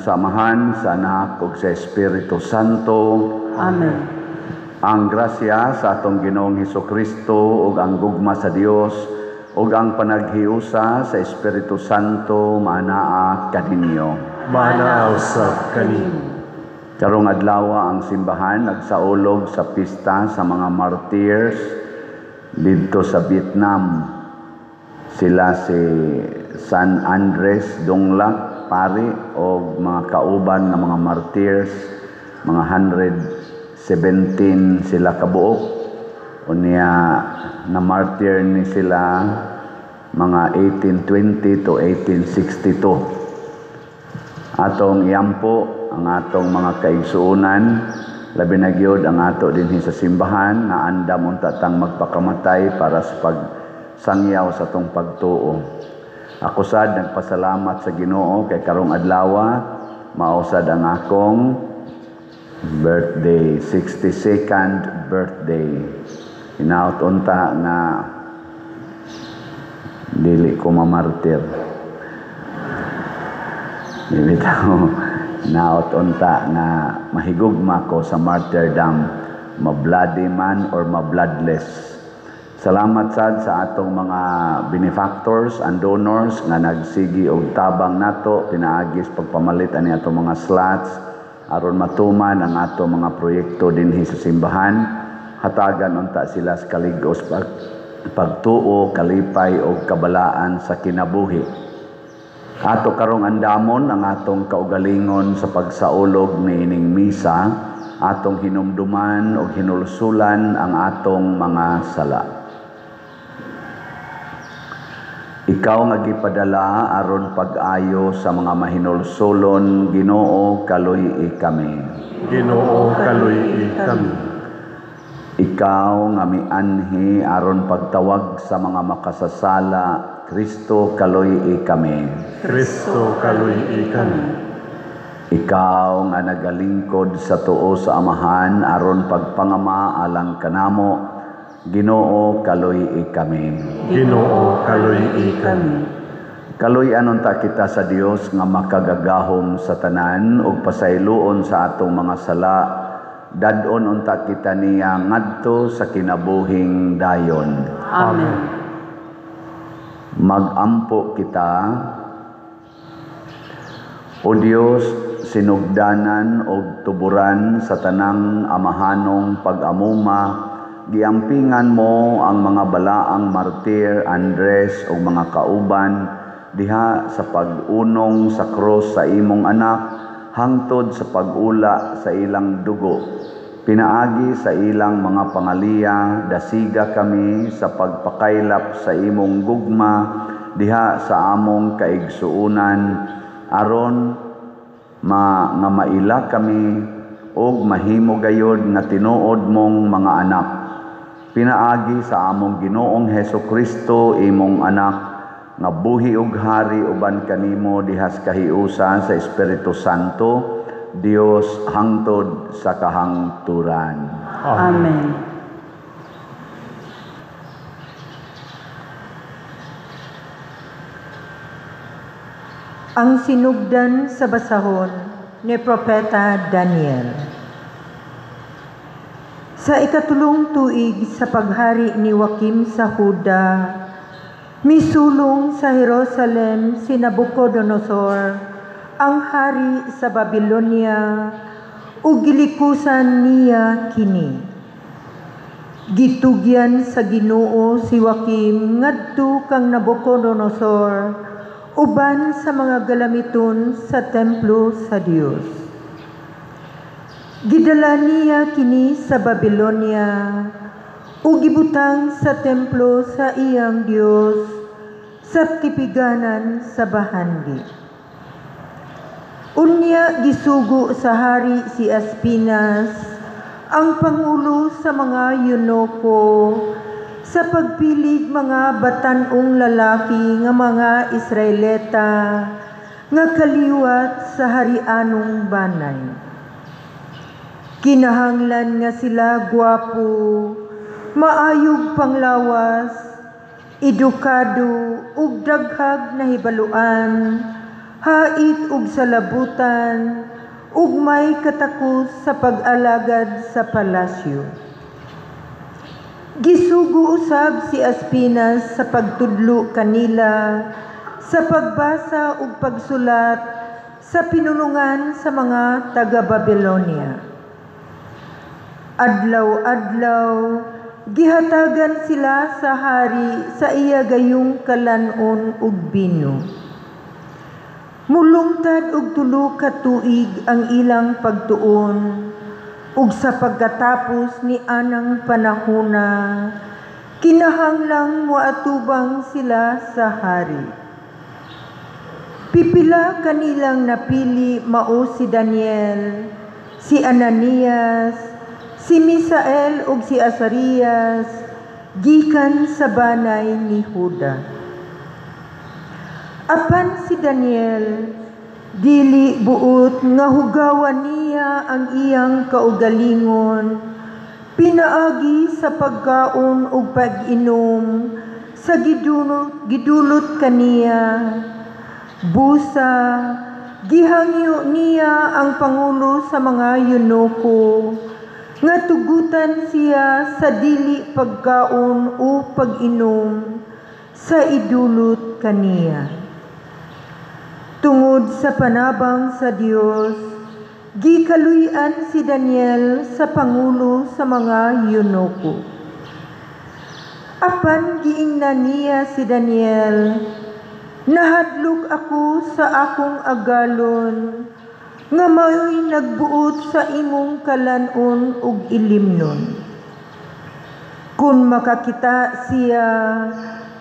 samahan sa Anak ug sa Espiritu Santo. Amen. Ang grasya sa atong Ginoong Hesukristo ug ang gugma sa Dios ug ang panaghiusa sa Espiritu Santo maanaa kaninyo. Maanaa usab kanimo. Karong adlaw ang simbahan nagsaulog sa pista sa mga martyrs dito sa Vietnam. Sila si San Andres Donglak, pari o mga kauban ng mga martyrs, mga 117 sila kabuok. Unya na martyr ni sila mga 1820 to 1862. Atong iyampo ang atong mga kaigsuunan, labi na gyud ang ato dinhi sa simbahan na andam unta tang magpakamatay para sa pagsangyaw sa tong pagtuo. Ako sad nagpasalamat sa Ginoo kay karong adlaw mausad ang akong birthday, 62nd birthday. Hinaut unta nga dili ko mamartir. Bitaw naot unta nga mahigugma ko sa martyrdom, ma-bloody man or ma-bloodless. Salamat sad sa atong mga benefactors and donors nga nagsigi og tabang nato pinaagis pagpamalit ani atong mga slots aron matuman ang atong mga proyekto dinhi sa simbahan. Hatagan unta sila sa kalig-os pagtuo, kalipay o kabalaan sa kinabuhi. Ato karong andamon ang atong kaugalingon sa pagsaulog niining misa, atong hinumduman o hinulsulan ang atong mga sala. Ikaw nga gipadala aron pag-ayo sa mga mahinulsulon, Ginoo kaluy-i kami. Ginoo kaluy-i kami. Ikaw nga mianhi aron pagtawag sa mga makasasala, Kristo kaluy-i kami. Kristo kaluy-i kami. Ikaw nga nagalingkod sa tuo sa Amahan aron pagpangama alang kanamo, Ginoo kaluy-i kami. Ginoo kaluy-i kami. Kaluy-an unta kita sa Dios nga makagagahom sa tanan ug pasayloon sa atong mga sala. Dadon unta kita niya ngadto sa kinabuhing dayon. Amen. Magampo kita. O Dios, sinugdanan o tuburan sa tanang amahanong pag-amuma, giampingan mo ang mga balaang martir, Andres o mga kauban diha sa pag-unong sa krus sa imong anak hangtod sa pag-ula sa ilang dugo. Pinaagi sa ilang mga pangaliya, dasiga kami sa pagpakaylap sa imong gugma diha sa among kaigsuunan aron nga maila kami og mahimo gayod nga tinuod mong mga anak. Pinaagi sa among Ginoong Hesukristo imong anak nga buhi ug hari uban kanimo diha sa kahiusa sa Espiritu Santo, Dios hangtod sa kahangturan. Amen. Ang sinugdan sa basahon ni Propeta Daniel. Sa ikatulong tuig sa paghari ni Joaquim sa Huda, misulong sa Jerusalem si Nabucodonosor, ang hari sa Babylonia, ug gilikusan niya kini. Gitugyan sa Ginoo si Joaquim ngadto kang Nabucodonosor uban sa mga galamiton sa templo sa Dios. Gidala niya kini sa Babylonia ug gibutang sa templo sa iyang Dios sa tipiganan sa Bahandi. Unya gisugo sa hari si Aspinas, ang pangulo sa mga Yunoko, sa pagpilig mga batanong lalaki nga mga Israelita nga kaliwat sa harianong banay. Kinahanglan nga sila gwapo, maayog panglawas, edukado ug daghag na hibaluan, hait ug salabutan, ug may katakos sa pag-alagad sa palasyo. Gisugo usab si Aspinas sa pagtudlo kanila sa pagbasa ug pagsulat sa pinulungan sa mga taga-Babylonia. Adlaw-adlaw, gihatagan sila sa hari sa iya gayong kalanon ug bino. Mulungtad og 3 ka tuig ang ilang pagtuon, ug sa pagkatapos ni anang panahona, kinahanglang moatubang sila sa hari. Pipila kanilang napili mao si Daniel, si Ananias, si Misael ug si Azarias, gikan sa banay ni Juda. Apan si Daniel, dili buot nga hugawan niya ang iyang kaugalingon, pinaagi sa pagkaon ug pag-inom sa gidulot kaniya. Busa, gihangyo niya ang pangulo sa mga yunoko, nga tugutan siya sa dili pagkaon o pag-inom sa idulot kaniya. Tungod sa panabang sa Dios, gikaluy-an si Daniel sa pangulo sa mga yunoko. Apan giingnan niya si Daniel, nahadlok ako sa akong agalon, nga mao'y nagbuot sa imong kalanon ug ilimnon. Kung makakita siya,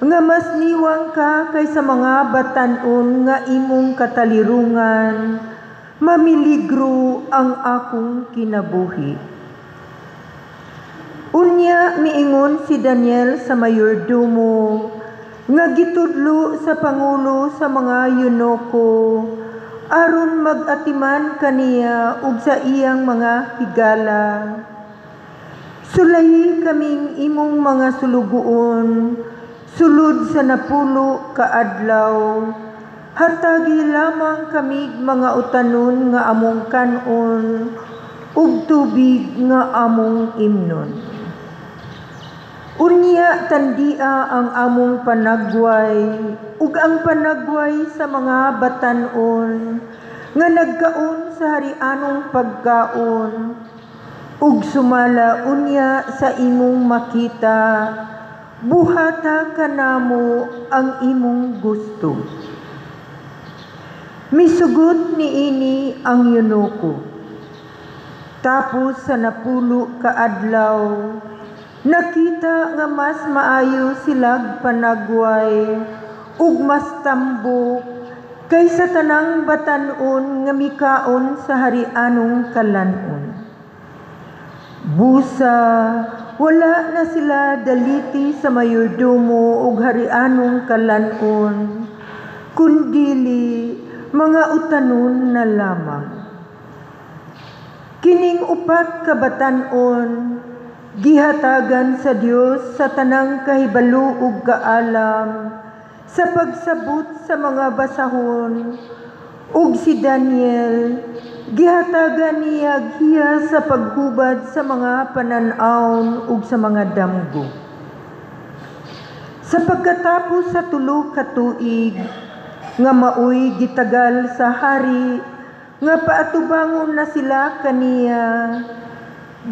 nga mas niwang ka kaysa mga batanon nga imong katalirungan, mamiligro ang akong kinabuhi. Unya miingon si Daniel sa mayordomo, nga gitudlo sa pangulo sa mga yunoko, aron mag-atiman kaniya ug sa iyang mga higala. Sulayi kaming imong mga sulugoon, sulod sa 10 ka adlaw, hatagi lamang kamig mga utanon nga among kanon, ug tubig nga among imnon. Unya tandia ang among panagway, ug ang panagway sa mga batanon, nga nagkaon sa harianong pagkaon, ug sumala unya sa imong makita, buhata kanamo ang imong gusto. Misugot niini ang yunoko. Tapos sa 10 ka adlaw, nakita nga mas maayo silag panagway ug mas tambok kaysa tanang batanon nga mikaon sa harianong kalanon. Busa, wala na sila daliti sa mayordomo ug harianong kalanon, kundili mga utanon na lamang. Kining 4 ka batanon, gihatagan sa Dios sa tanang kahibalo ug kaalam, sa pagsabot sa mga basahon, ug si Daniel, gihatagan niya giya sa paghubad sa mga panan-awon ug sa mga damgo. Sa pagkatapos sa 3 ka tuig, nga maoy gitagal sa hari, nga paatubangon na sila kaniya,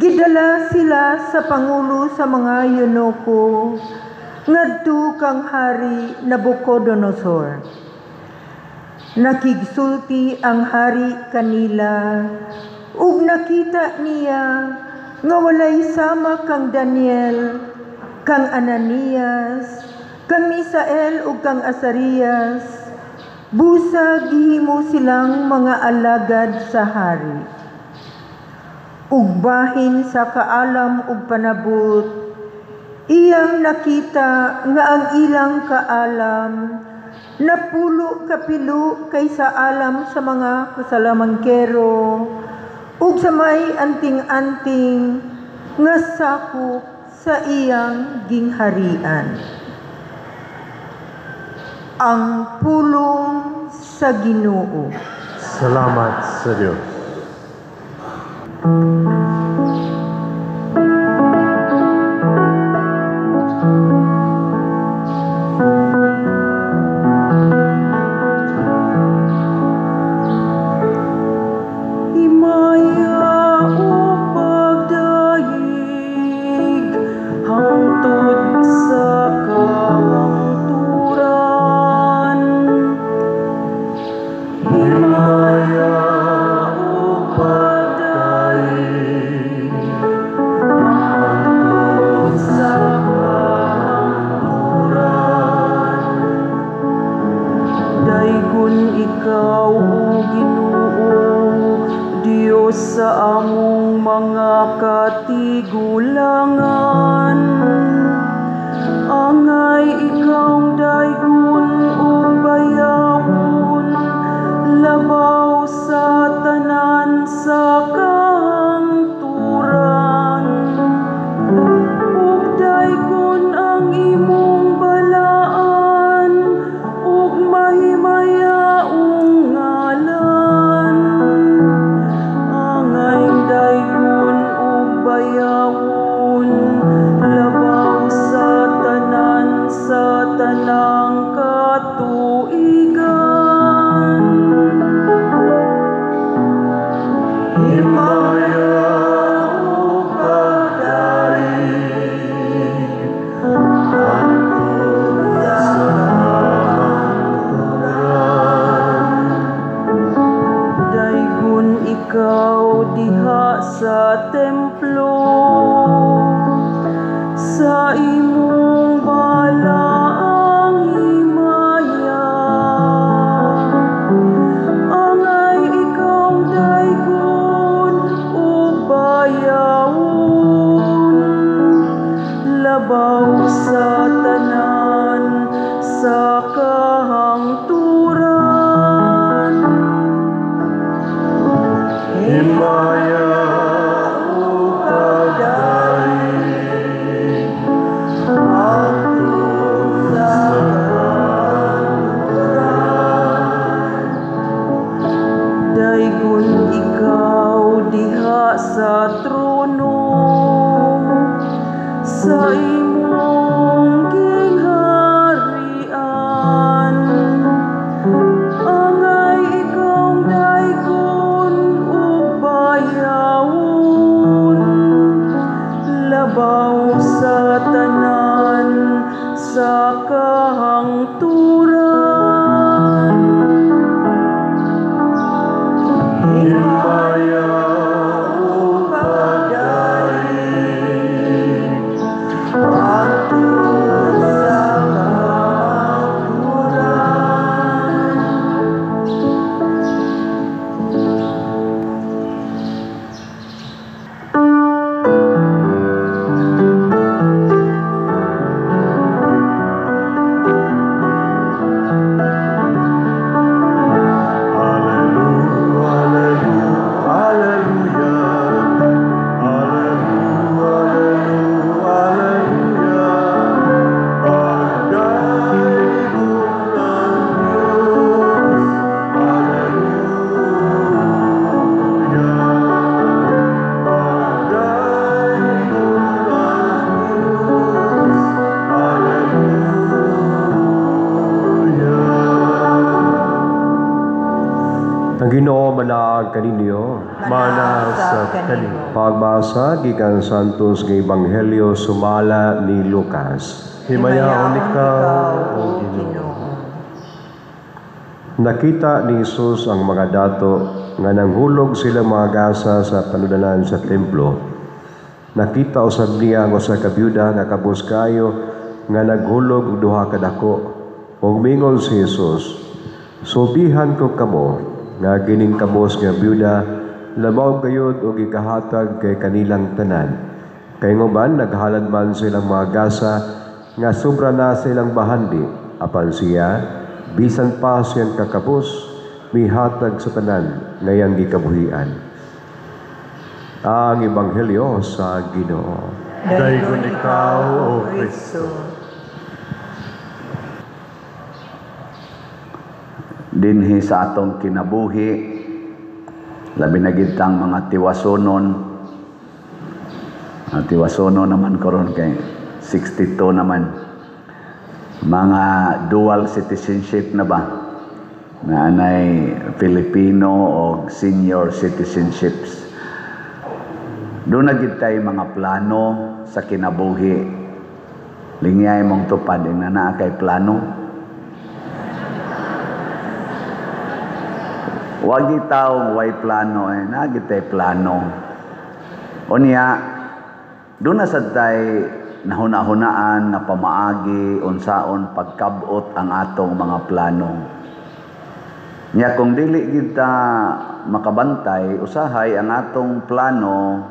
gidala sila sa pangulo sa mga yunoko, ngadto kang hari Nabucodonosor. Nakigsulti ang hari kanila, ug nakita niya nga walay sama kang Daniel, kang Ananias, kang Misael ug kang Azarias. Busa gihimo silang mga alagad sa hari. Ug bahin sa kaalam ug panabot, iyang nakita nga ang ilang kaalam napulo kapilo kaysa alam sa mga kasalamangkero ug sa may anting-anting nga sakop sa iyang gingharian. Ang pulong sa Ginoo. Salamat sa Diyos. Himaya o pagdaig hangtod sa kahangturan. Himaya o pagdaig hangtod sa kahangturan. Daygon ikaw o Ginoo, Diyos sa among mga katigulangan. Angay ikaw daygon o bayawon, labaw sa tanan sa kahangturan. Ug daygon ang imong balaan, ug mahimayaong ngalan. Angay daygon ug bayawon, labaw sa tanang katuigan. Himaya o pagdaig hangtod sa kahangturan. Daygon ikaw diha sa templo, sa imong balaang himaya. Angay ikaw daygon o bayawon, labaw sa tanan sa kahangturan. Himaya o pagdaig hangtod sa kahangturan. Daygon ikaw diha sa trono, sa imong gingharian. Angay ikaw daygon ug bayawon, labaw sa tanan sa kahangturan. Himaya o pagdaig hangtod sa kahangturan. Ang Ginoo manaag kaninyo. Mana sa kanimo. Pagbasa gikan Santos nga Ebanghelyo sumala ni Lucas. Himayaon ikaw, O Ginoo. Nakita ni Jesus ang mga dato nga nanghulog sila mga gasa sa panudanan sa templo. Nakita usab niya ang usa ka byuda nga kabus kayo nga naghulog og duha ka dako. Ug mingon si Jesus, "Subihan ko kamo nga gining kabos nga byuda labaw gayud og ikahatag kay kanilang tanan. Kay nguban naghalad man silang mga gasa nga sobra na silang bahandi, apan siya bisan pa siyang kakabos mihatag sa tanan ngayang gikabuhian." Ang Ebanghelyo sa Ginoo. Daygon ikaw, O Kristo. dinhi sa atong kinabuhi, labi na gid tang mga tiwasonon. Tiwasonon naman karon kay 62 naman. Mga dual citizenship na ba? Na anay Filipino o senior citizenships. Doon na gid tayo mga plano sa kinabuhi. Lingay mong tupad na naa kay plano. Wag itaw way plano nagitay plano. Unya doon na sad tay nahuna-hunaan na pamaagi unsaon pagkabot ang atong mga plano. Nya kung dili gid ta makabantay usahay ang atong plano,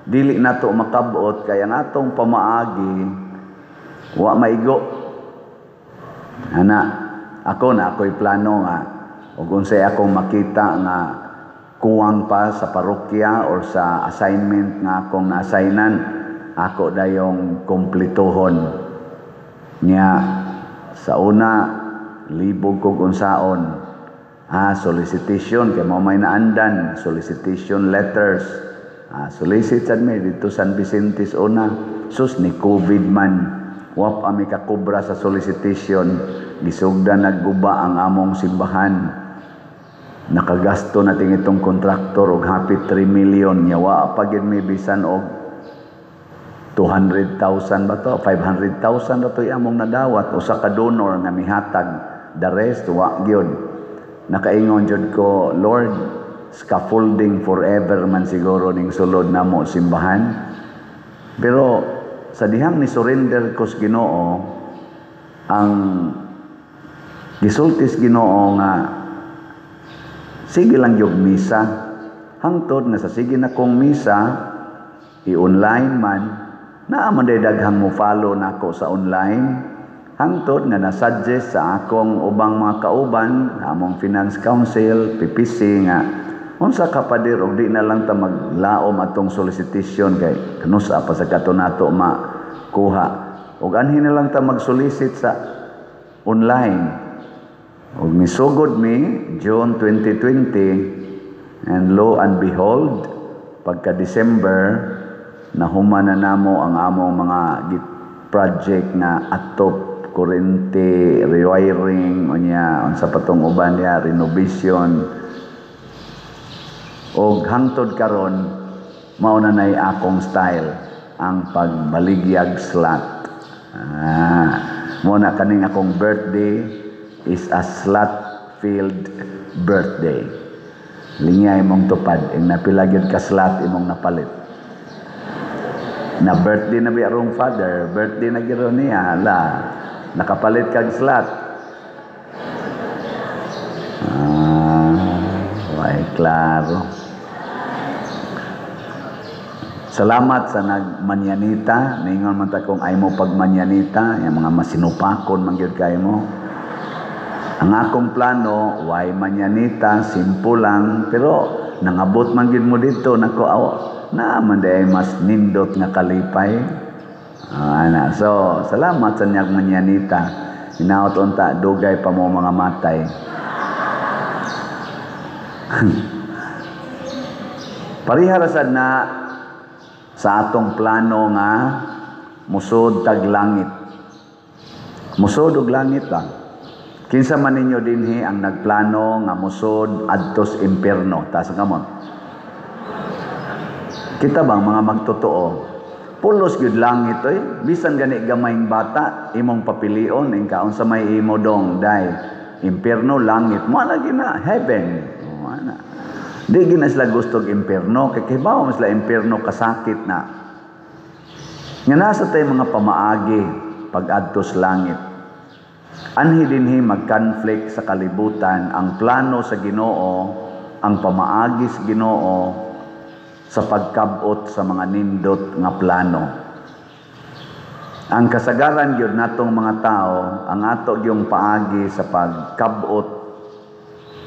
dili nato makabot kay ang atong pamaagi wa maigo. Ako'y plano nga ug unsay akong makita nga kuwang pa sa parokya or sa assignment nga akong na-assignan, ako dayong kumplituhon. Nya sa una libog kog unsaon solicitation kay mao may naandan, solicitation letters. Solicit sad mi dito San Vicentes una. Sus ni COVID man, wa pa mi kakobra sa solicitation. Gisugdan nagguba ang among simbahan. Nakagasto natin itong kontraktor og hapit 3 million. Yawa pa gid mi bisan og 200,000 ba to? 500,000 ba to among nadawat. Usa ka donor nga mihatag. The rest wa gyud. Nakaingon jud ko, Lord, scaffolding forever man siguro ning sulod namo simbahan. Pero sa dihang ni surrender ko sa Ginoo, ang gisultis Ginoo nga sige lang yung misa. Hangtod na sa sige na kong misa, i-online man, naaman day daghang mo follow na ako sa online. Hangtod nga na-suggest sa akong ubang mga kauban, among finance council, PPC nga, unsa ka padir, og di na lang ta maglaom atong solicitation kay kanusa pa sa kato nato makuha. Og anhin na lang ta mag-solicit sa online. Og misugod mi June 2020 and lo and behold pagka December nahuman na namo ang among mga project na atop, kurente, rewiring, unsa patong uban niya, renovation. Og hangtod karon mao na nay akong style ang pagbaligyag slot. Mo na kaning akong birthday is a slot-filled birthday. Lingay mong tupad, ang napilagyod ka slot imong napalit. Na birthday na biyarong father, birthday na giro niya, nakapalit kag slot. Ay, klaro. Salamat sa nagmanyanita, ningon man ta kung ay mo pagmanyanita, yung mga masinupakon mangyod kayo mo. Ang akong plano, why manyanita, simple lang, pero nangabot man gid mo dito, naaman day mas nindot nga kalipay. So, salamat sa niyag manyanita. Hinaot unta, dugay pa mo mga matay. Pariharasad na sa atong plano nga musod tag langit. Musod og langit lang. Kinsa man ninyo dinhi ang nagplano nga musod adtos impierno, taas kamon. Kita bang mga magtotoo? Pulos gyud langit bisan gani gamayng bata imong papilion ing kaon sa may imo dong day. Impierno langit, mo na gina heaven. Di gina sila gusto og impierno kay kibaw sila impierno kasakit na. Nga nasa tay mga pamaagi pag adtos langit. Anhi dinhi mag-conflict sa kalibutan ang plano sa Ginoo, ang pamaagi sa Ginoo sa pagkabot sa mga nindot nga plano. Ang kasagaran gyud natong mga tao, ang ato gyung paagi sa pagkabot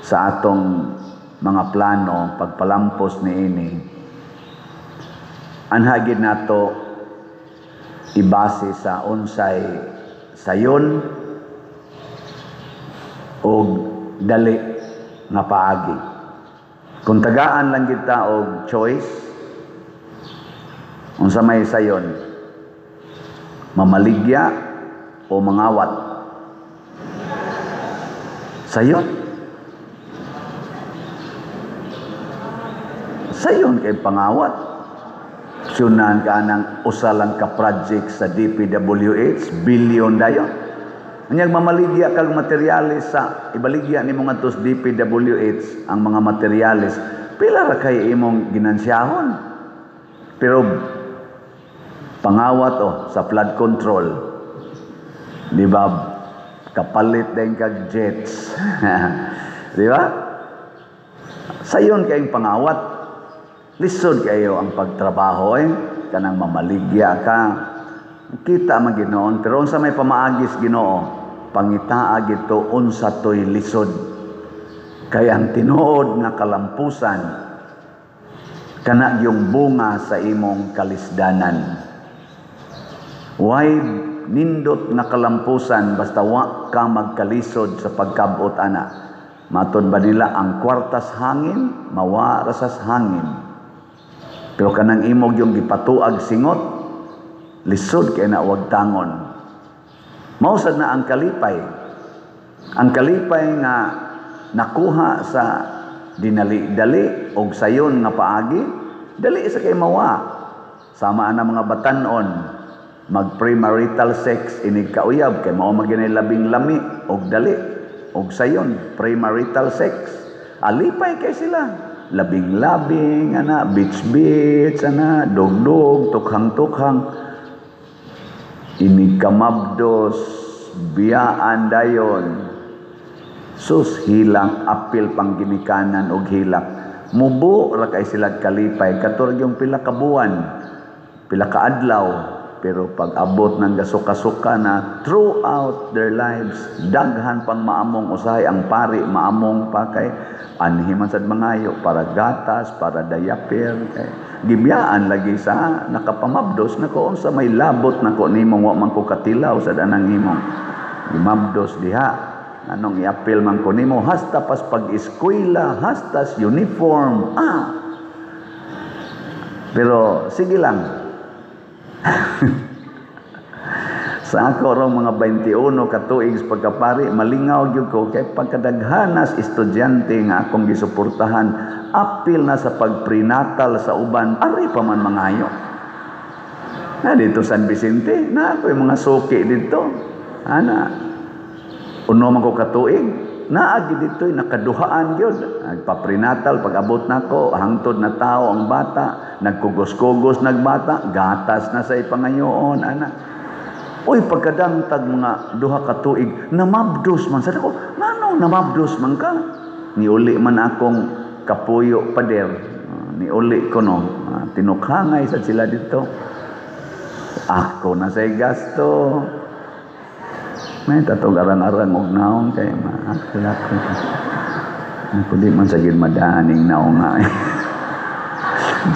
sa atong mga plano, pagpalampos niini. Anha gyud nato ibase sa unsay sayon o dali nga paagi. Kung tagaan lang kita og choice, unsa may sayon? Mamaligya o mangawat? Sayon. Sayon kay pangawat. Sunan ka ng usalang ka project sa DPWH, billion dayon. Anyag mamaligya kag materialis sa ibaligya nimo ngadto sa DPWH ang mga materialis, pila ra kay imong ginansyahon. Pero pangawat sa flood control, di ba, kapalit din kag jets. Di ba? Sayon kayong pangawat. Lisod kayo ang pagtrabaho, kanang mamaligya ka. Kita man Ginoon, pero unsa may pamaagis Ginoo, pangitaag ito unsa toy lisod. Kaya ang tinuod nga kalampusan, kana yung bunga sa imong kalisdanan. Why nindot nga kalampusan basta wa ka magkalisod sa pagkabot ana. Maton ba nila ang kwartas hangin, mawarasas hangin. Pero kanang imog yung gipatuag singot, lisod kay na wag tangon. Mausad na ang kalipay. Ang kalipay nga nakuha sa dinali-dali og sayon nga paagi, dali sa kay mawa. Sama ana mga batanon, mag premarital sex inig kauyab kay mao maginay labing lami og dali og sayon, premarital sex. Alipay kay sila. Labing-labing, beach-beach, dog-dog, tukhang-tukhang. Inig kamabdos, biyaan dayon. Sus, hilang, apil pang ginikanan og hilak. Mubo, rakay sila kalipay. Katurag yung pila kabuan, pila kaadlaw. Pero pag abot ng gasuka-suka na throughout their lives, daghan pang maamong usahay ang pari, maamong pa kay anhiman sad mangayo para gatas, para diaper, kay gibiyaan lagi sa nakapamabdos nako unsa may labot nako nimong wa man ko katilaw sa danang imong gimabdos diha. Anong iapil man ko nimo hasta pas pag-eskwela, hastas uniform. Pero sige lang. Sa ako rong mga 21 ka tuig sa pagkapari, malingaw gyud ko kay pagkadaghanas estudyante nga akong gisuportahan, apil na sa pagprenatal sa uban, ari pa man mangayo. Dito San Vicente, na ako yung mga suki dito. Uno man ko katuig, naagi dito nakaduhaan gyud. Nagpa-prenatal pag-abot nako, hangtod na tao ang bata, nagkugos-kugos nagbata, gatas na sa ipangayoon Uy, pagkadangtag mga duha ka tuig, namabdos man. Sabi ko, nano namabdos man ka? Niuli man akong kapuyo pader. Niuli ko tinukhangay sa sila dito. Ako na sa'y gasto. May tatong arang-arang og naong kay maakilak ko. Ako di man sagid madaning naong nga.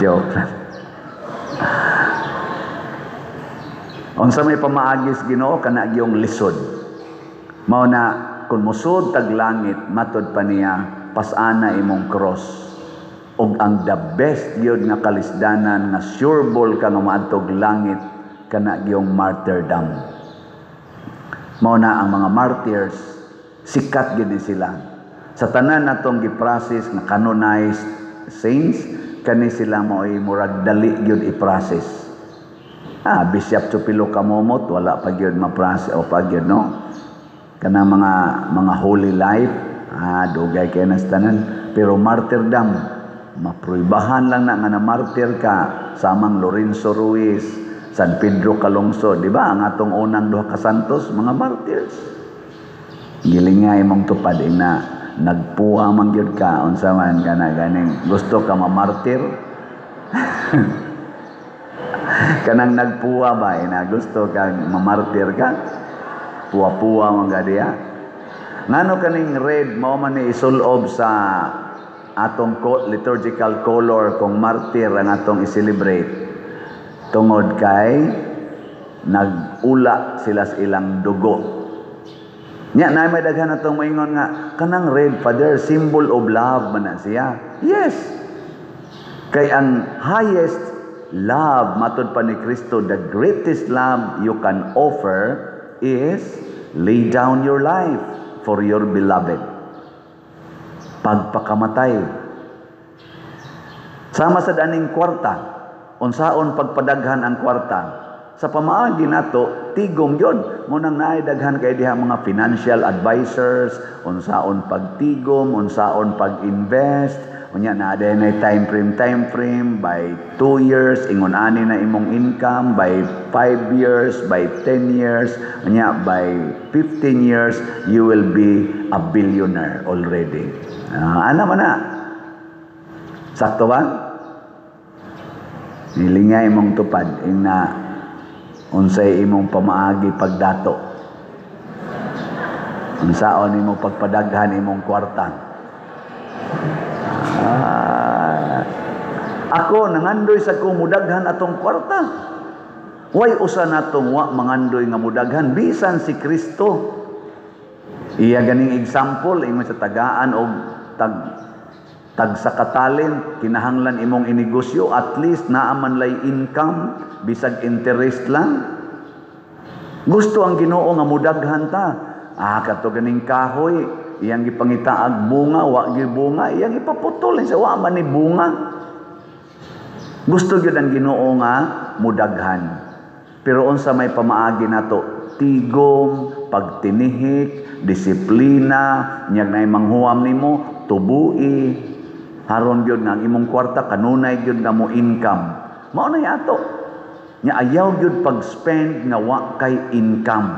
Joke lang. Unsa may pamaagis Ginoo kana gyung lisod. Mao na kun musud tag langit matud pa niya pasana imong cross. Og ang the best gyud nga kalisdanan nga sureball ka nga maadtog langit kana gyung martyrdom. Mao na ang mga martyrs sikat gyud sila. Sa tanan natong gi-process nga canonized saints kani sila mao'y murag dali gyud i-process. Bishop Chupilo Kamomot, wala pa yun ma-process o pa yun, no? Kana mga holy life, dugay kayo na tanan. Pero martyrdom, mapruibahan lang na nga na martyr ka, samang Lorenzo Ruiz, San Pedro Calungsod, di ba? Ang atong unang duha ka santos, mga martyrs. Gilingay mong tupad, na nagpuha man yun ka, unsa man ka na ganing, gusto ka ma-martyr? Kanang nagpuwa ba na gusto kang mamartir ka? Puwa-puwa man gadiya. Ngano kaning red mao man ni isulob sa atong liturgical color kung martir ang atong i-celebrate. Tungod kay nag-ula sila sa ilang dugo. Nya na may daghan atong moingon nga kanang red, Father, symbol of love man na siya. Yes. Kay ang highest love matud pa ni Kristo, the greatest love you can offer is lay down your life for your beloved. Pagpakamatay. Sama sa daning kwarta, unsaon pagpadaghan ang kwarta. Sa pamaagi nato, tigom yun. Munang naay daghan kay diha mga financial advisors, unsaon pagtigom, unsaon pag-invest, unya na na time frame by 2 years, ingon ani na imong income, by 5 years, by 10 years, unya by 15 years, you will be a billionaire already. Ana man na. Sakto ba? Nilingay imong tupad, na unsay imong pamaagi pagdato, unsaon imong pagpadaghan imong kwarta. Ako nangandoy sa kumudaghan atong kwarta. Way usa natong wa mangandoy nga mudaghan bisan si Kristo. Iya ganing example ingon sa tagaan og tag sa katalent, kinahanglan imong inegosyo, at least naaman lay income, bisag interest lang. Gusto ang Ginoo nga mudaghan ta. Kato ganing kahoy, iyang gipangitaag bunga, wa gyud bunga, iyang ipaputol sa wa man ni bunga. Gusto gyud ang Ginoo nga mudaghan. Pero unsa may pamaagi nato, tigom, pagtinihik, disiplina, nyag nay manghuam nimo, tubui, haron gyud nga ang imong kwarta kanunay gyud nga mo income. Mao na yato. Nya ayaw gyud pag-spend nga wa kay income.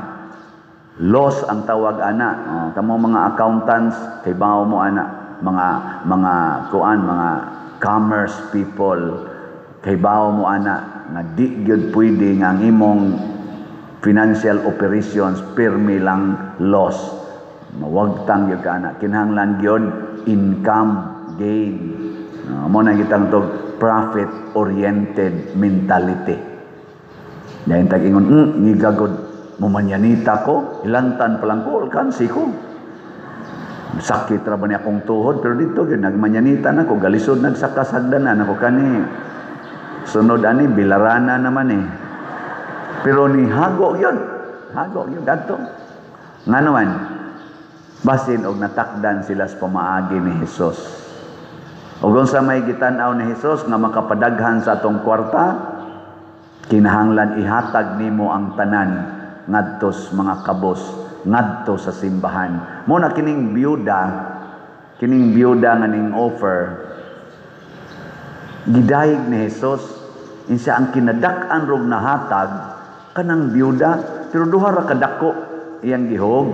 Loss ang tawag ana. Kamo mga accountants kay bawo mo ana, mga commerce people kay bawo mo ana nga di gyud pwede nga ang imong financial operations pirmi lang loss. Mawagtang gyud ka ana. Kinahanglan gyud income gain. Mo na kitang to profit-oriented mentality. Dahil tag-ingon, ngigagod, mumanyanita ko, ilantan palang ko, alkansi ko. Sakit ra ba niya akong tuhod, pero dito, nagmanyanita na ko, galisod nagsakasagdanan ako kani. Sunod ani, bilarana naman eh. Pero ni hago yun, ganto. Nga naman, basin og natakdan sila sa pamaagi ni Jesus. Ug unsa may gitan-aw ni Jesus nga makapadaghan sa atong kwarta, kinahanglan ihatag nimo ang tanan ngadto sa mga kabos, ngadto sa simbahan. Mo na kining biyuda nga ning offer, gidayeg ni Jesus, insa ang kinadak-an rog nahatag kanang biyuda, pero duha ra kadako iyang gihog.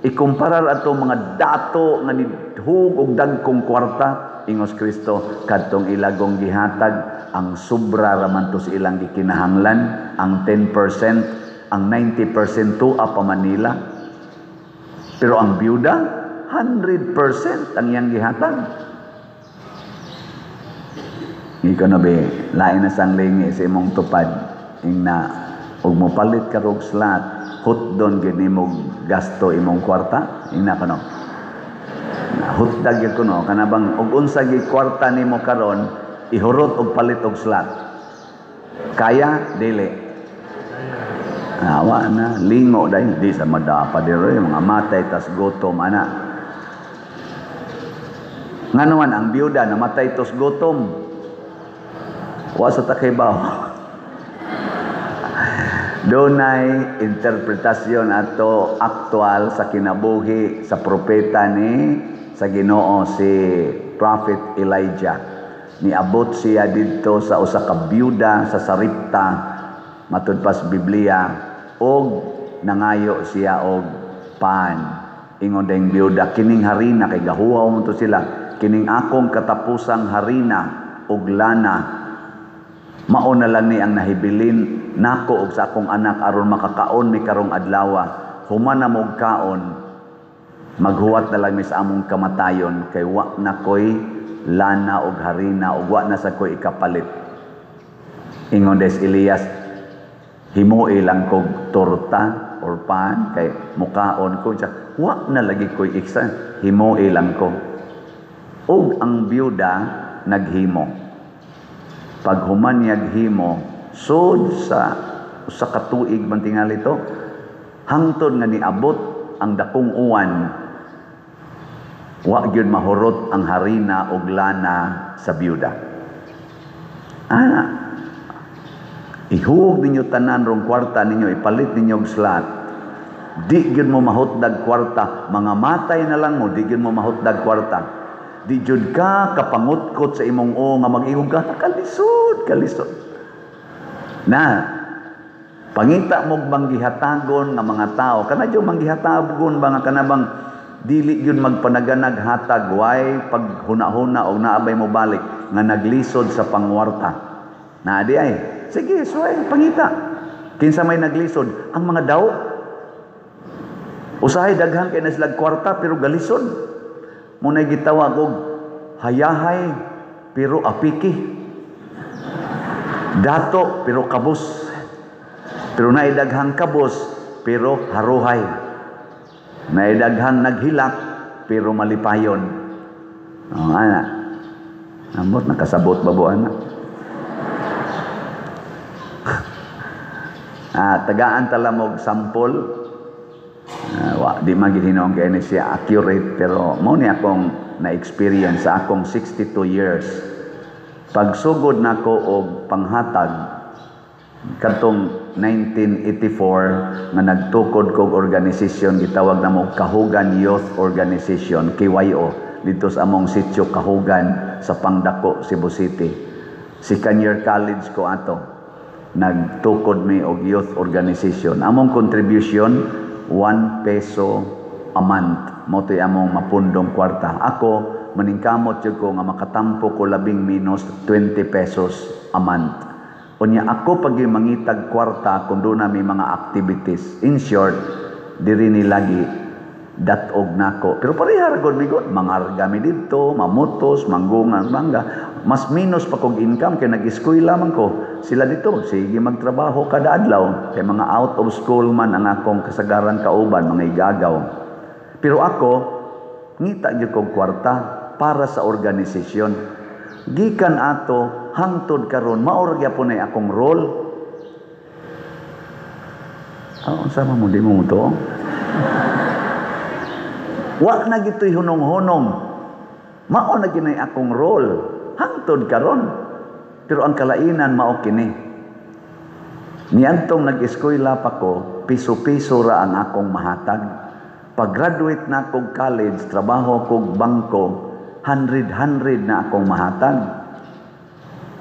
Ikumparar ato mga dato nga nidhug og dagkong kwarta, ingos Kristo kadtong ilagong gihatag, ang sobra raman to sa ilang gikinahanglan, ang 10%, ang 90% tuwa pa Manila. Pero ang biyuda 100% ang iyang gihatag. Ikaw na be, lain na sang lingi sa imong tupad, ingna og mopalit ka rog slot, hutdon gid nimo gasto imong kwarta, ingna kano. Hutdag gyud kuno kanabang og unsa gyud kwarta nimo karon, ihurot og palit og slot. Kaya dili. Awa na lingo dai di sa madapa diri mga matay tas gutom ana. Nganuman ang biyuda namatay tos gutom. Wa sa takaybaw. Dunay interpretasyon ato aktual sa kinabuhi sa propeta ni sa Ginoo si Prophet Elijah. Niabot siya didto sa usa ka biyuda sa Saripta matud pas Biblia, og nangayo siya og pan. Ingon deng biyuda, kining harina kay gahuaw mo to sila, kining akong katapusang harina og lana mao na lang ni ang nahibilin nako og sa akong anak aron makakaon mi karong adlaw. Human na mo kaon, maghuwat na lang mi sa among kamatayon kay wa na koy lana og harina og wa na sa koy ikapalit. Ingon des Elias, Himuoy lang kog torta or pan kay mukaon ko siya. Wa na lagi ko'y iksa. Himuoy lang ko. Og ang byuda naghimo. Pag humanyag himo, sud sa katuig man tingali to, hangtod nga niabot ang dakong uwan, wa gyud mahurot ang harina og lana sa byuda. Ihuog ninyo tanan rong kwarta ninyo, ipalit ninyo og slot. Di gyud mo mahutdag kwarta, mga matay na lang mo, di gyud mo mahutdag kwarta. Di jud ka kapangutkot sa imong nga mag-iog ka, kalisod. Na pangita mo manggihatagon nga mga tao, kana jud manggihatagon ba nga kanabang dili yun magpanaganag hatag, way pag huna-huna o naabay mo balik nga naglisod sa pangwarta. Na di ay, sige, suway, pangita. Kinsa may naglisod, ang mga daw. Usahay daghan kay na sila kwarta pero galisod. Muna'y gitawag og hayahay pero apiki. Dato pero kabus. Pero naidaghang kabus pero haruhay. Naidaghang naghilak pero malipayon. Ana. Amot nakasabot babuan na. Tagaan talamog sample. Di maghihinong kaya ni siya accurate pero mo ni akong na-experience sa akong 62 years. Pagsugod nako og panghatag katong 1984 nga nagtukod kog organisasyon gitawag na mo Kahugan Youth Organization KYO dito sa among sitio Kahugan sa Pangdako, Cebu City. Second year college ko ato. Nagtukod mi og youth organization. Among contribution 1 peso a month. Mo to'y among mapundong kwarta. Ako maningkamot jud ko nga makatampo ko labing minus 20 pesos a month. Unya ako pag mangitag kwarta kung doon na may mga activities. In short, diri ni lagi datog nako. Pero parehar gud bigot, mangargami dito, mamutos, manggungan, mangga. Mas minus pa kog income kay nag-eskwela man ko. Sila dito, sige magtrabaho kada adlaw. Kay mga out of school man ang akong kasagaran kauban, mga igagaw. Pero ako, ngita gyud kog kwarta para sa organisasyon. Gikan ato hangtod karon maor gyapon ay akong role. Unsa man mo di mo to? Wa na gitoy hunong-hunong. Mao na ginay akong role hangtod karon. Pero ang kalainan mao kini. Niadtong nag-eskwela pa ko, piso-piso ra ang akong mahatag. Pag-graduate na kog college, trabaho kog bangko, 100 na akong mahatag.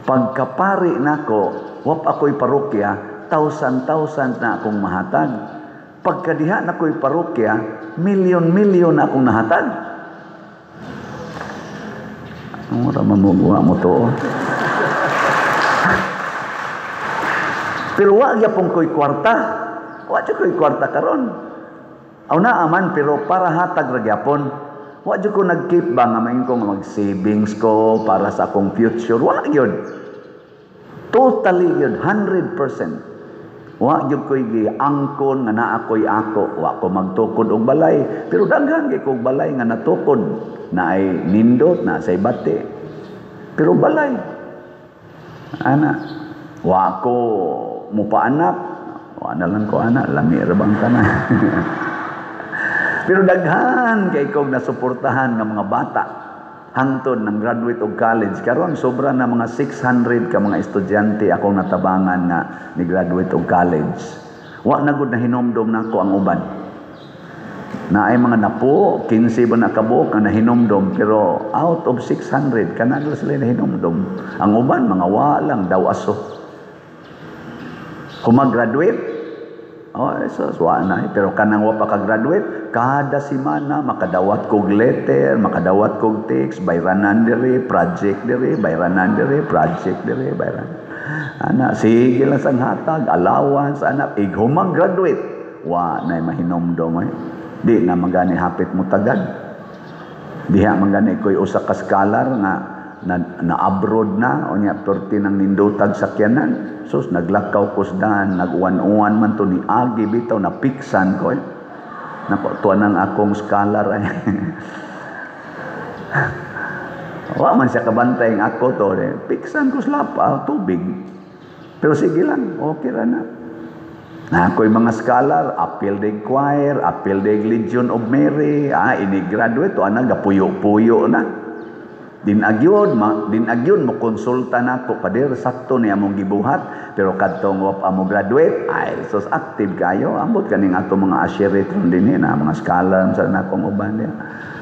Pagkapari nako, wap ako'y parokya, 1,000 na akong mahatag. Pagkadiha na ko'y parokya, milyon na akong nahatag. Ang raman mo to. Pero wag yapong ko'y kwarta. Wag ko'y kwarta karon. Aw na aman pero para hatag ra gyapon. Wa jud ko nag-keep ba nga main ko mag-savings ko para sa akong future. Wa gyud. Totally gyud 100%. Wa gyud ko'y giangkon nga naa ko'y ako. Wa ko magtukod og balay, pero daghan kay kog balay nga natukod na ay nindot na say bate. Pero balay. Ana, wa ko mupaanak. Wa na lang ko anak, lami ra bang kana. Pero daghan kay kog nasuportahan ng mga bata hangtod ng graduate og college. Karon sobra na mga 600 ka mga estudyante akong natabangan nga ni graduate og college. Wa na gud na hinomdom nako ang uban. Na ay mga napo 15 ba na kabuk nga nahinomdom pero out of 600 kana sila nahinomdom. Ang uban mga wa lang daw aso. Kung mag-graduate wa na pero kanang wa pa ka-graduate kada semana makadawat kog letter, makadawat kog text, bayranan diri, project diri, bayranan diri, project diri, bayran. Ana sige lang sang hatag, allowance ana humang graduate. Wa na mahinomdom di na magani hapit mo tagad. Diha magani koy usa ka scholar nga na-abroad na, o niya, perti ng nindutag sakyanan. Sus, naglakaw kusdan, nag-uwan-uwan man to ni Agi, bitaw, napiksan ko. Nakutuan ng akong scholar. Wa man siya kabantay ng ako to. Piksan ko slapa, tubig. Pero sige lang, okay ra na. Ako'y mga scholar, appeal de choir, appeal de Legion of Mary, ini-graduate, to gapuyo-puyo na. Dinagyon mo konsulta na ko, pader, sakto niya mong gibuhat, pero kadtong wap amo graduate, sus active kayo, ambot kaning ato mga asherit din na, mga scholar, sa na kong uban niya.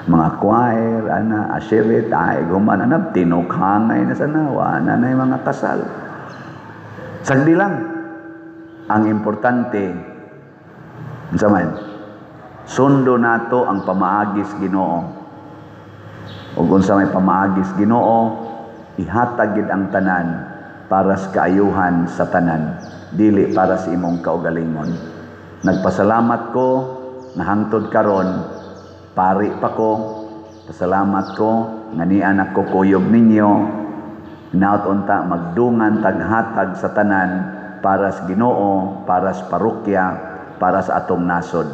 Mga choir, asherit, guman, tinukhangay na sana, wana na yung mga kasal. Sagdi lang, ang importante, sundo nato ang pamaagis Ginoo. O kung sa may pamaagis Ginoo, ihatag gid ang tanan para sa kaayuhan sa tanan, dili para sa imong kaugalingon. Nagpasalamat ko, nahangtod karon, pari pa ko, pasalamat ko, nganian ako kuyog ninyo, naot unta magdungan taghatag sa tanan para sa Ginoo, para sa parokya, para sa atong nasod.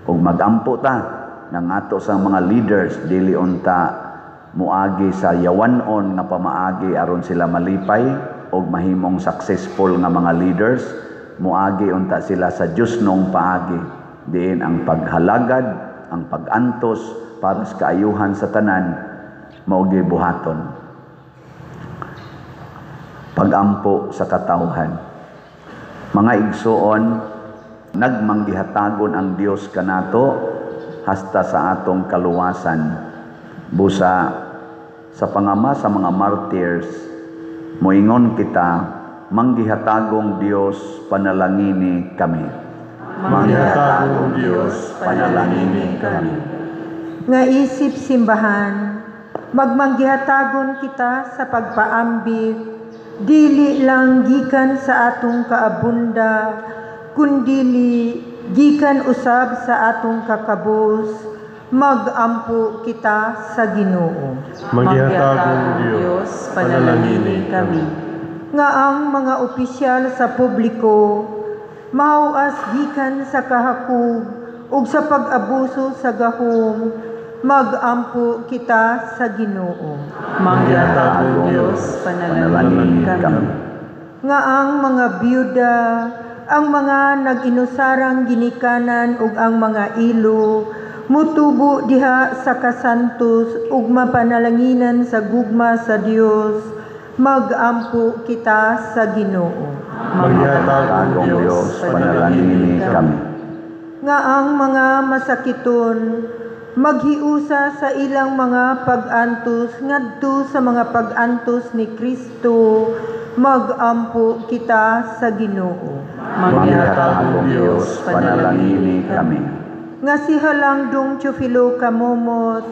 Ug magampo ta ng ato sa mga leaders, dili unta muagi sa yawanon nga pamaagi aron sila malipay og mahimong successful nga mga leaders, muagi unta sila sa Dios nung paagi, diin ang paghalagad, ang pagantos para sa kaayuhan sa tanan mao gyud buhaton. Pagampo sa katawhan. Mga igsoon, nagmanggihatagon ang Dios kanato hasta sa atong kaluwasan. Busa sa pangama sa mga martyrs, moingon kita, manggihatagong Dios, panalangini kami. Manggihatagong Dios, panalangini kami. Nga isip simbahan, magmanggihatagon kita sa pagpaambit, dili lang gikan sa atong kaabunda, kundili gikan usab sa atong kakabus, magampo kita sa Ginoo. Manggihatagong Dios, panalangini kami. Nga ang mga opisyal sa publiko, mauas gikan sa kahakog ug sa pag-abuso sa gahom, magampo kita sa Ginoo. Manggihatagong Dios, panalangini kami. Nga ang mga byuda, ang mga nag-inusarang ginikanan ug ang mga ilo, mutubo diha sa kasantos ug mapanalanginan sa gugma sa Dios, magampo kita sa Ginoo. Manggihatagong Dios, panalangini kami. Nga ang mga masakiton, maghiusa sa ilang mga pag-antos ngadto sa mga pag-antos ni Kristo, magampo kita sa Ginoo. Manggihatagong Dios, panalangini kami. Nga si Halangdong Teofilo Kamomot,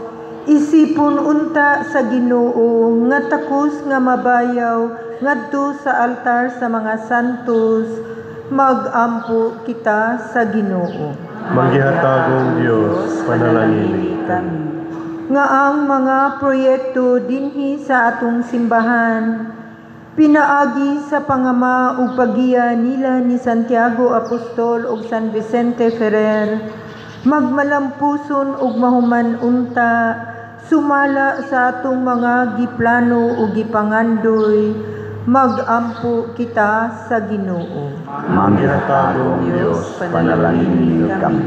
isipon unta sa Ginoo nga takos nga mabayaw ngadto sa altar sa mga santos, magampo kita sa Ginoo. Manggihatagong Dios, panalangini kami. Nga ang mga proyekto dinhi sa atong simbahan, pinaagi sa pangama ug pagiya nila ni Santiago Apostol ug San Vicente Ferrer, magmalampuson ug mahuman unta, sumala sa atong mga giplano ug gipangandoy, magampo kita sa Ginoo. Manggihatagong Dios, panalangini kami.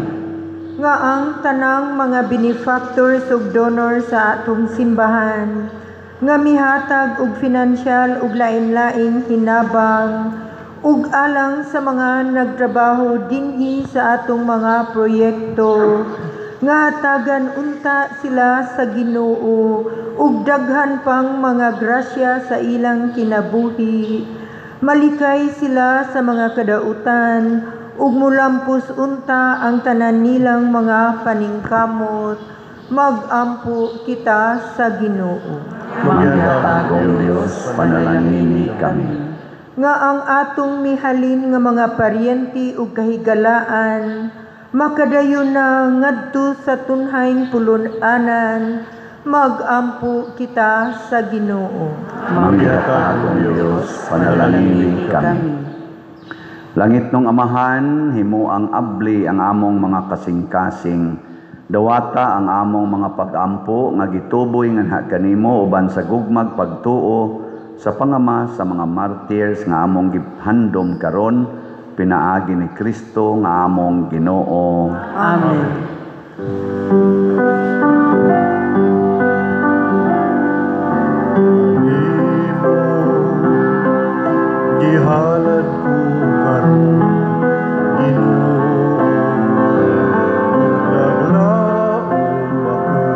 Nga ang tanang mga benefactors ug donors sa atong simbahan, nga mihatag og finansyal ug lain-laing hinabang ug alang sa mga nagtrabaho dinhi sa atong mga proyekto, nga hatagan unta sila sa Ginoo ug daghan pang mga grasya sa ilang kinabuhi, malikay sila sa mga kadautan ug mulampos unta ang tanan nilang mga paningkamot, magampo kita sa Ginoo. Manggihatagong Dios, panalangini kami. Nga ang atong mihalin nga mga paryente ug kahigalaan, makadayon na ngadto sa tunhayng pulunanan, Magampo kita sa Ginoo. Manggihatagong Diyos, panalangin kami. Langit nung Amahan, himo ang abli ang among mga kasing-kasing. Dawata ang among mga pag-ampo nga gituboy nga kanimo uban sa gugmag pagtuo sa pangama sa mga martyrs nga among gihandom karon pinaagi ni Kristo nga among Ginoo. Amen. Gihalad ko karon Ginoo, naglaom ako,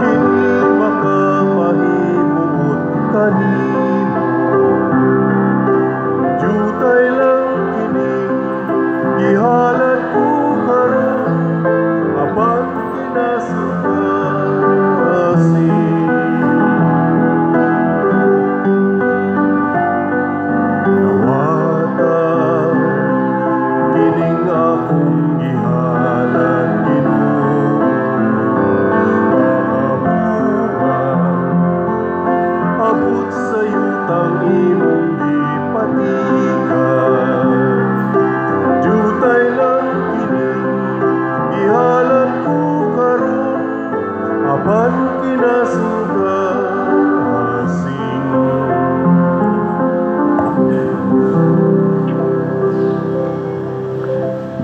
kini makapahimot kanimo. Jutay lang kini, gihalad ko karon, apan kinasugasi.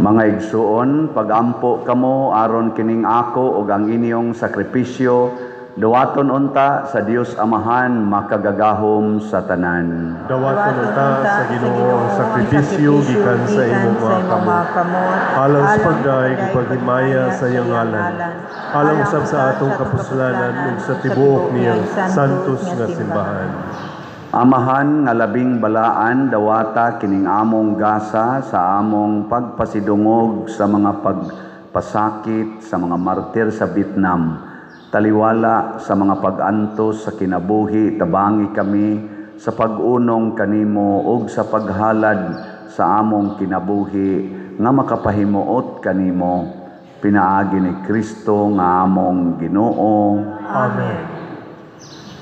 Mga igsuon, pagampo kamo aron kining ako ug ang inyong sakripisyo duwaton unta sa Dios Amahan makagagahom sa tanan. Dawaton unta sa Ginoo ang sakripisyo gikan sa imong mga kamot. Alang sa pagdaig paghimaya sa iyang ngalan. Alang usab sa atong kapusalanan ug sa tibuok niyang santos nga simbahan. Amahan nga labing balaan dawata kining among gasa sa among pagpasidungog sa mga pagpasakit sa mga martir sa Vietnam. Taliwala sa mga pag-antos sa kinabuhi tabangi kami sa pag-unong kanimo ug sa paghalad sa among kinabuhi nga makapahimuot kanimo. Pinaagi ni Kristo nga among Ginoo. Amen.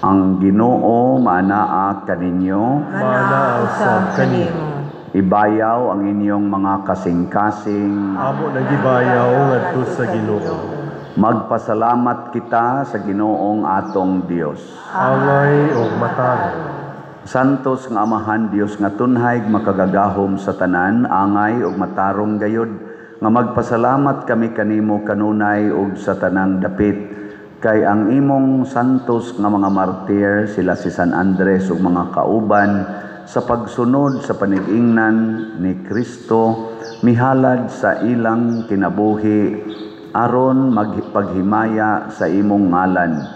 Ang Ginoo maanaa kaninyo, Manaaw sa kanimo. ibayaw ang inyong mga kasing-kasing. Amo nagibayaw ngadto sa Ginoo. Magpasalamat kita sa Ginoong atong Dios. Angay og matarong. Santos nga Amahan Dios nga tunhay makagagahom sa tanan, angay ug matarong gayud nga magpasalamat kami kanimo kanunay ug sa tanang dapit. Kay ang imong santos nga mga martir sila si San Andres ug mga kauban sa pagsunod sa panig-ingnan ni Kristo mihalad sa ilang kinabuhi aron magpaghimaya sa imong ngalan.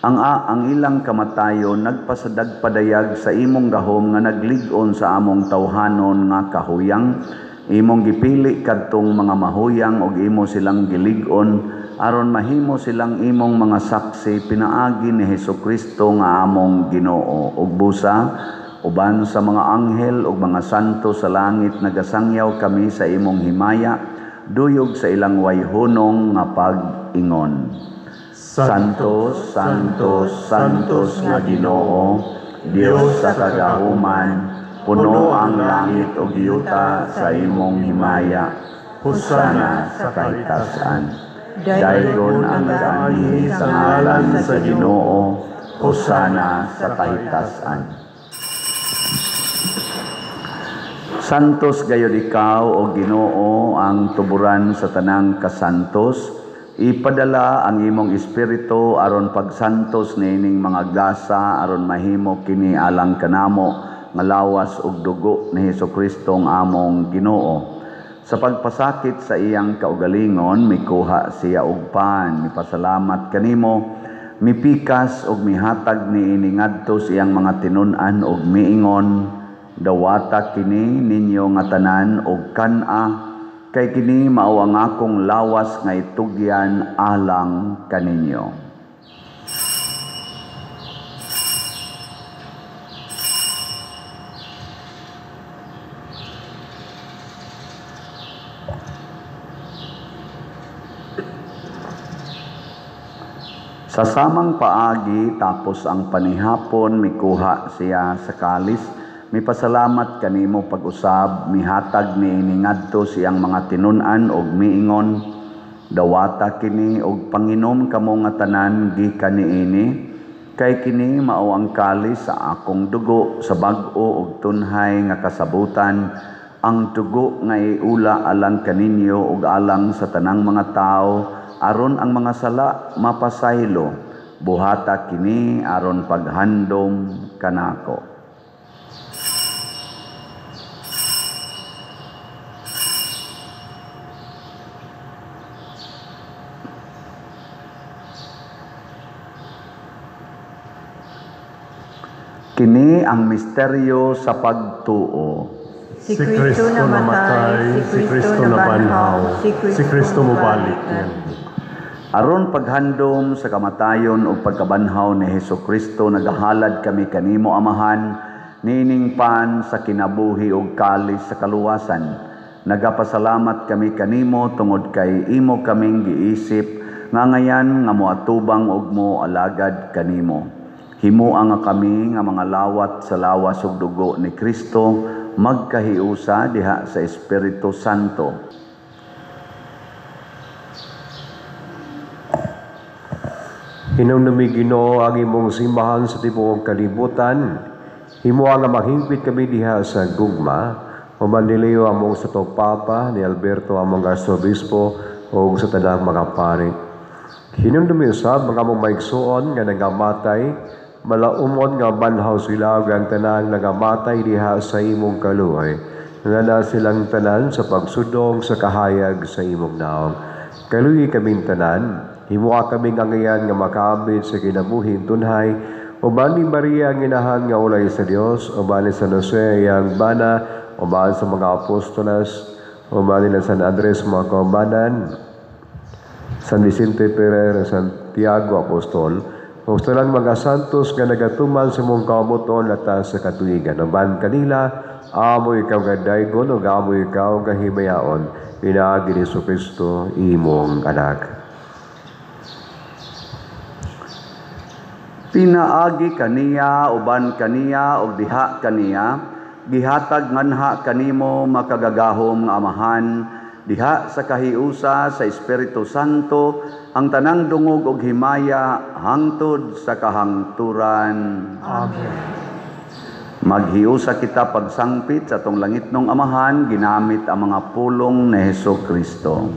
Ang ilang kamatayon nagpasadagpadayag sa imong gahom nga naglig-on sa among tawhanon nga kahuyang. Imong gipili kadtong mga mahuyang ug imo silang gilig-on aron mahimo silang imong mga saksi pinaagi ni Hesukristo nga among Ginoo. Ug busa uban sa mga anghel ug mga santo sa langit nagasangyaw kami sa imong himaya duyog sa ilang wayhunong nga pag-ingon. Santos, Santos, Santos nga Ginoo, Dios sa kagahuman, puno ang langit ug yuta sa imong himaya. Husana sa kahitasan. Daygon ang nag-anhi sa ngalan sa Ginoo, husana sa kahitasan. Santos gayud ikaw o Ginoo ang tuburan sa tanang kasantos. Ipadala ang imong espiritu aron pagsantos niining mga gasa aron mahimo kini alang kanamo nga lawas ug dugo ni Hesukristo ang among Ginoo. Sa pagpasakit sa iyang kaugalingon, mikuha siya og pan, mipasalamat kanimo, mipikas og mihatag niini ngadto sa iyang mga tinun-an og miingon, dawata kini ninyo nga tanan og kan-a, kay kini mao ang akong lawas nga itugyan alang kaninyo. Sa samang paagi tapos ang panihapon mikuha siya sa kalis, mipasalamat kanimo pag-usab, mihatag niini ngadto siyang mga tinun-an og miingon, dawata kini og panginom kamo nga tanan gikan niini, kay kini mao ang kalis sa akong dugo sa bag-o ug tunhay nga kasabutan, ang dugo nga iula alang kaninyo ug alang sa tanang mga tao, aron ang mga sala mapasaylo. Buhata kini aron paghandom kanako. Kini ang misteryo sa pagtuo. Si Kristo namatay, si Kristo nabanhaw, si Kristo mubalik niyan. Aron paghandom sa kamatayon o pagkabanhaw ni Hesukristo, nagahalad kami kanimo Amahan, nining pan sa kinabuhi ug kalis sa kaluwasan. Nagapasalamat kami kanimo tungod kay imo kaming giisip, nga ngayan nga moatubang ug mo alagad kanimo. Himua nga kami nga mga lawat sa lawas ug dugo ni Kristo, magkahiusa diha sa Espiritu Santo. Hinumdumi Ginoo ang imong simbahan sa tibuok kalibutan. Himuha nga maghingpit kami diha sa gugma, human ni Leo among sa Papa, ni Alberto among Arsobispo, o sa tanang mga pari. Hinumdumi usab mga among maigsuon nga nagamatay, malaumon nga banhaw sila ug ang tanan nagamatay diha sa imong kaluoy, nga na silang tanan sa pagsudong sa kahayag sa imong naong. Kaluoy kaming tanan, himuha kaming angayan nga makaabit sa kinabuhing tunhay, uban ni Maria ang inahan nga ulay sa Dios, uban ni San Jose yang bana, uban sa mga apostolas, uban ni San Andres mga kaubanan, San Vicente Ferrer, Santiago Apostol, Ustulan mga santos nga nagatuman sa mong kamuton latas sa katuigan. Uban kanila, amo ikaw nga daygon o amo ikaw nga himayaon, pinaagi ni Kristo imong anak. Pinaagi kaniya, uban kaniya, o diha kaniya, gihatag nganha kanimo makagagahom nga Amahan, diha sa kahiusa sa Espiritu Santo, ang tanang dungog og himaya hangtod sa kahangturan. Amen. Maghiusa kita pagsangpit sa tong langitnong Amahan, ginamit ang mga pulong ni Hesukristo.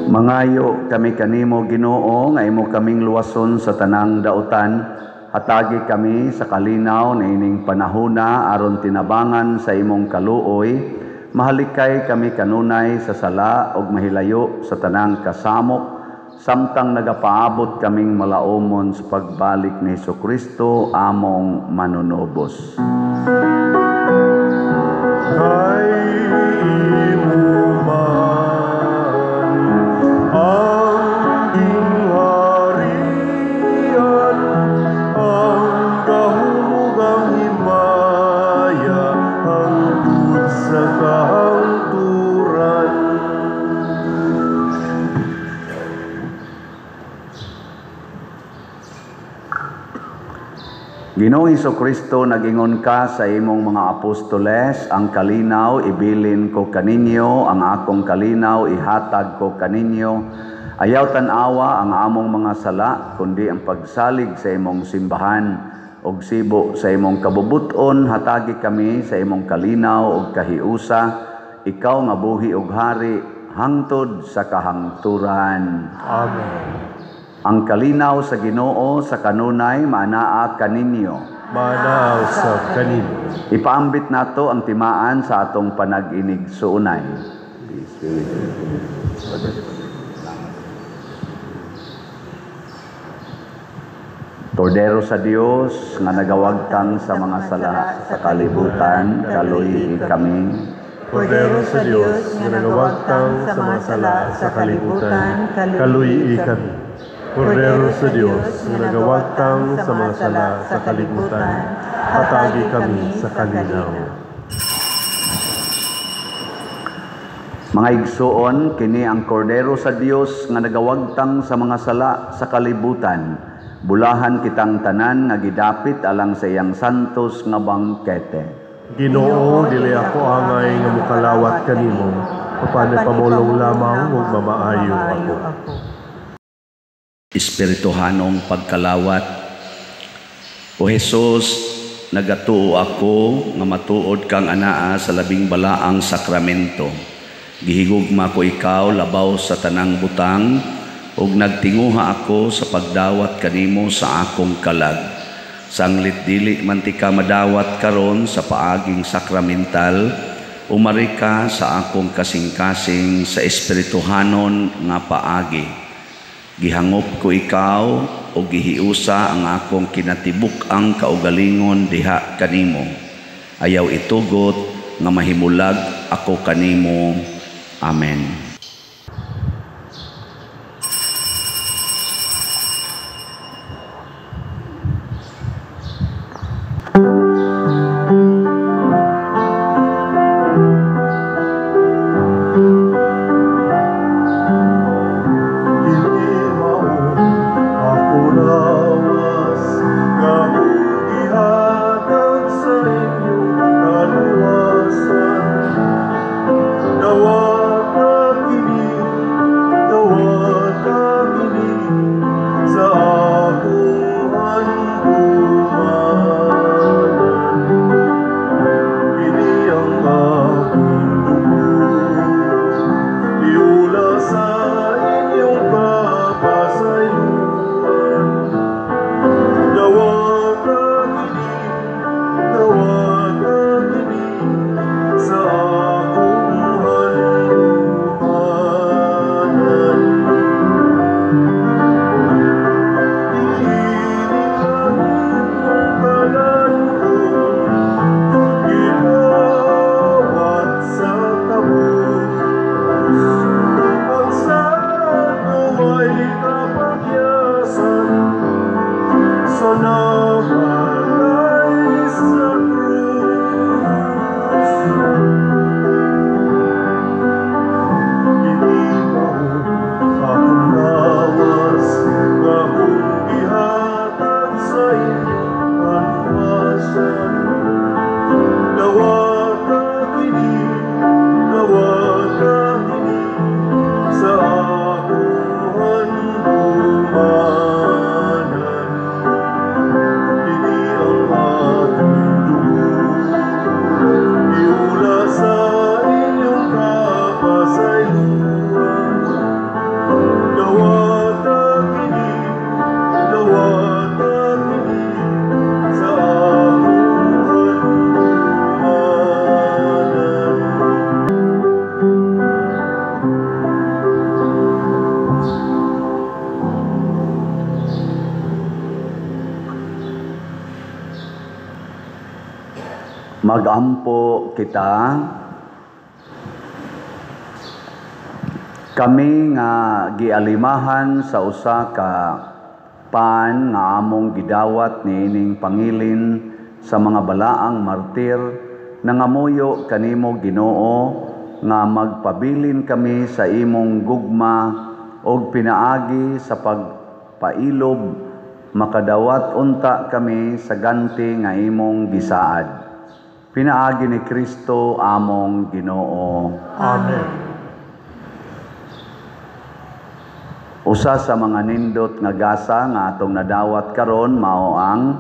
Mangayo kami kanimo Ginoo nga imo kaming luwason sa tanang dautan, Hatagi kami sa kalinaw na ining panahona aron tinabangan sa imong kaluoy, mahalikay kami kanunay sa sala ug mahilayo sa tanang kasamok, samtang nagapaabot kaming malaumon sa pagbalik ni Hesukristo among manunubos. Kay imo man ang gingharian, ang kahumugang himaya, hangtod sa kahangturan. Ginoong Hesukristo, nagingon ka sa imong mga apostoles, ang kalinaw ibilin ko kaninyo, ang akong kalinaw ihatag ko kaninyo. Ayaw tanawa ang among mga sala, kundi ang pagsalig sa imong simbahan, og sibo sa imong kabubuton, hatagi kami sa imong kalinaw ug kahiusa, ikaw nga buhi ug hari, hangtod sa kahangturan. Amen. Ang kalinaw sa Ginoo sa kanunay maanaa kaninyo. Manaw sa kanin. Ipaambit nato ang timaan sa atong panag-inig suunay. Tordero sa Dios nga nagawagtang sa mga sala sa kalibutan, kaluy kami. Kordero sa Dios nga nagawagtang sa mga sala sa kalibutan, kaluy kami. Kordero sa Diyos nga nagawagtang sa mga sala sa kalibutan, hatagi kami sa kalinaw. Mga igsoon, kini ang kordero sa Dios nga nagawagtang sa mga sala sa kalibutan. Bulahan kitang tanan nga gidapit alang sa iyang santos nga bangkete. Ginoo, dili ako angay nga mukalawat kanimo, papanay pamulong lamang ug mamaayo ako. Espirituhanong pagkalawat. O Jesus, nagatuo ako nga matuod kang anaa sa labing balaang sakramento. Gihigugma ko ikaw labaw sa tanang butang, ug nagtinguha ako sa pagdawat kanimo sa akong kalag. Sanglit dili man ti ka madawat karon sa paaging sakramental, umari ka sa akong kasing-kasing sa espirituhanon nga paagi. Gihangop ko ikaw o gihiusa ang akong kinatibuk ang kaugalingon diha kanimo. Ayaw itugot nga mahimulag ako kanimo. Amen. Dawat Magampo kita. Kami nga gialimahan sa usa ka pan nga among gidawat niining pangilin sa mga balaang martir, nangamuyo kanimo Ginoo nga magpabilin kami sa imong gugma og pinaagi sa pagpailob, makadawat unta kami sa ganti nga imong gisaad. Pinaagi ni Kristo among Ginoo. Amen. Usa sa mga nindot nga gasa nga atong nadawat karon mao ang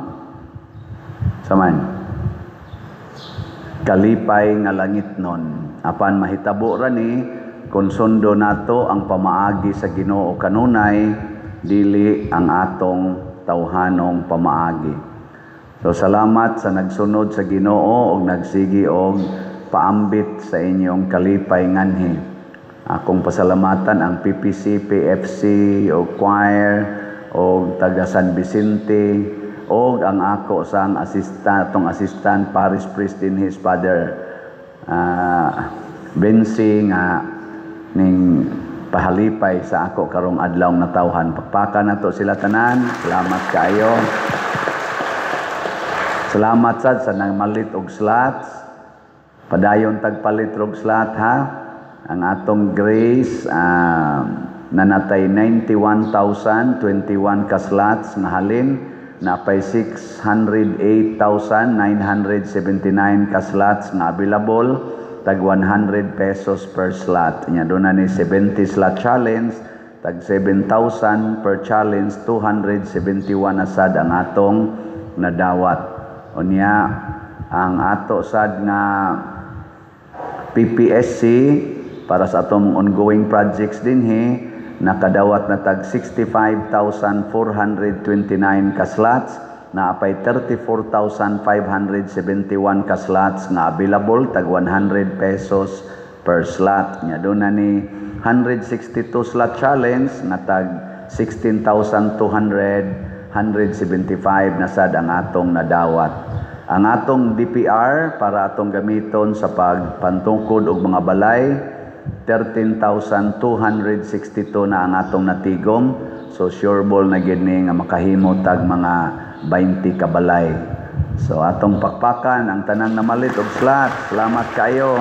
kalipay nga langitnon. Apan mahitabo ra ni kung sundo nato ang pamaagi sa Ginoo kanunay, dili ang atong tawhanong pamaagi. So salamat sa nagsunod sa Ginoo ug nagsigi og paambit sa inyong kalipay nganhi. Akong pasalamatan ang PPC, PFC, o choir, o taga San Vicente, o ang ako sang assistant parish priest in his father, Bensi, nga ning pahalipay sa ako karong adlaw na tawhan. Pakpaka na to sila tanan. Salamat kayo. Salamat sad sa nagmalit og slots. Padayon tagpalit og slot ha. Ang atong grace nanatay 91,021 ka slots na halin, napay 608,979 ka slots na available, tag 100 pesos per slot. Nya doon na ni 70 slot challenge, tag 7,000 per challenge, 271 na sad ang atong nadawat. Unya ang ato sad nga PPSC para sa atong ongoing projects dinhi, nakadawat na tag 65,429 ka slots, naapay 34,571 ka slots nga available, tag 100 pesos per slot. Nya doon na ni 162 slot challenge na tag 16,200, 175 na sad ang atong nadawat. Ang atong DPR para atong gamiton sa pagpantungkod og mga balay, 13,262 na ang atong natigom. So sure ball na gini nga makahimo tag mga 20 ka balay. So atong pakpakan ang tanang namalit og slot. Salamat kayo.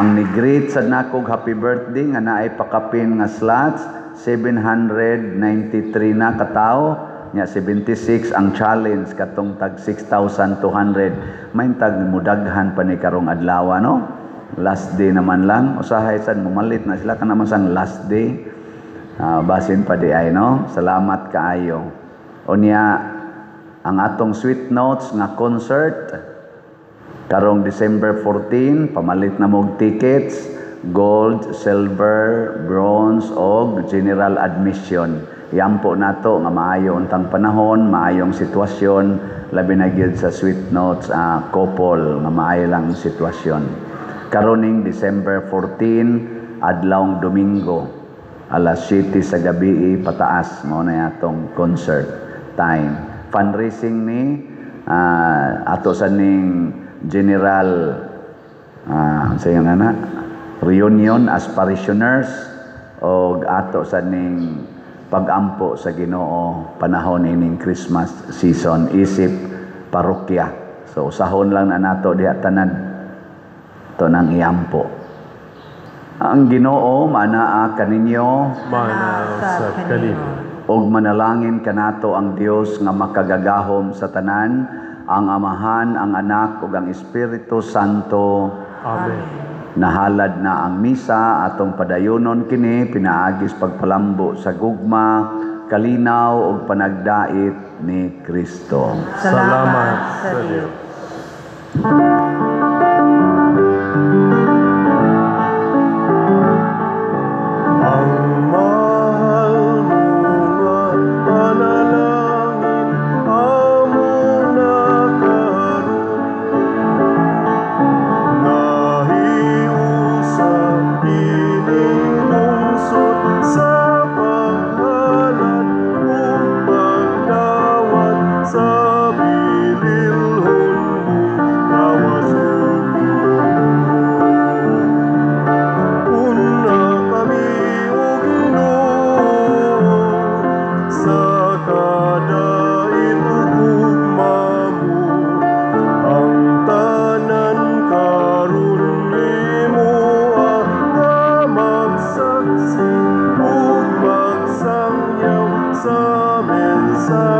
Ang ni-greet sad nakog happy birthday nga naay pakapin nga slots, 793 na katawo. Nya 76 ang challenge katong tag 6,200. May tag mudaghan pa ni karong adlaw no. Last day naman lang. Usahay sad mumalit na sila ka naman sang last day. Basin pa di ay no. Salamat kaayo. Unya ang atong sweet notes nga concert karong December 14, pamalit na mog tickets, gold, silver, bronze og general admission. Yampo nato nga maayo untang panahon, maayong sitwasyon, labi na gyud sa sweet notes couple nga maayo lang sitwasyon. Karoning December 14, adlawng Domingo, alas 7 sa gabi pataas mao na atong concert time. Fundraising ni ato sa ning general sayang ana reunion as parishioners o ato sa ning pagampo sa Ginoo panahon ining Christmas season isip parokya. So usahon lang na nato diha tanan to nang iampo. Ang Ginoo manaa kaninyo, Mana sa kanimo. og manalangin kanato ang Dios nga makagagahom sa tanan, ang Amahan, ang Anak ug ang Espiritu Santo. Amen. Nahalad na ang misa atong padayonon kini pinaagis pagpalambo sa gugma, kalinaw ug panagdait ni Kristo. Salamat sa Dios. Ang mahal mo nga panalangin among nakaroon, nahiusap ining lungsod sa paghalad o pagdawat sa bililhon sa